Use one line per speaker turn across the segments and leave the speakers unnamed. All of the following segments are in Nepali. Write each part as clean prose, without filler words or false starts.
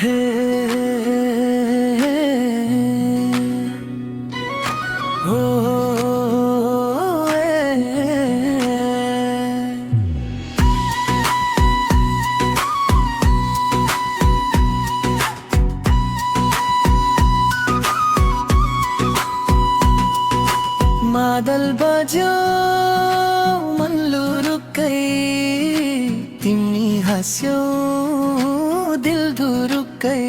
हे हो मादल बज्यो मनलु रुक्कै तिमी हाँस्यौ दिल धुरुक्कै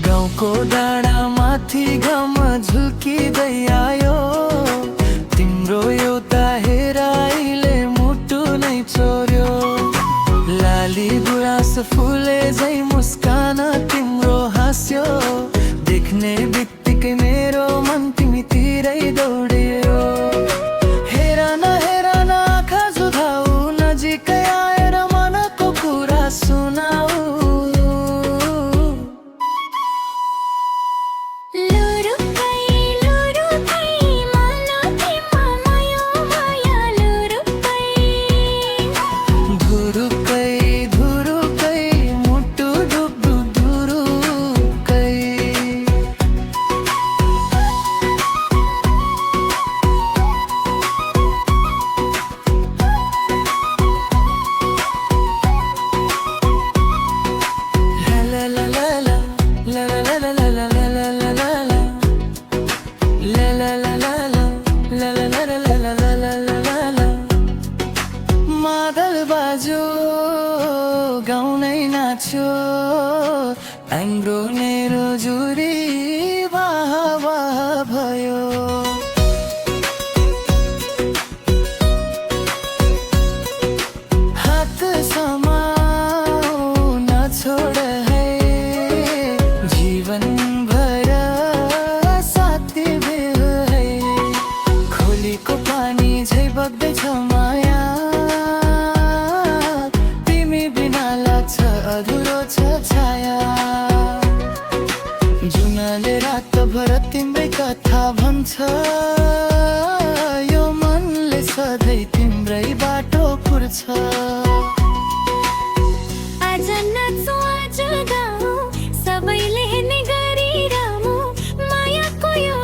गाउँको डाँडा माथि घाम झुल्किँदै आयो तिम्रो एउटा हेराइले मुटु नै चोर्यो लाली गुराँस फुले झै मुस्कान तिम्रो हाँस्यो देख्ने बित्तिकै मेरो मन तिमीतिरै दौड्यो हेर न आँखा जुधाऊ नजिकै आएर मनको कुरा सुनाऊ मादल बाजो गाउनै नाच्यो आङ्ग्रो मेरो जुरी वाह वाह भयो हात समाऊ नछोड है जीवन भर साथी भेल है खोलीको पानी झै बग्दैछ माया अधुरो छ छाया जुनले रातभर तिम्रै कथा भन्छ यो मनले सधैँ तिम्रै बाटो कुर्छ
आज नाचौँ आज गाउँ सबैले हेर्ने गरिरहौँ मायाको यो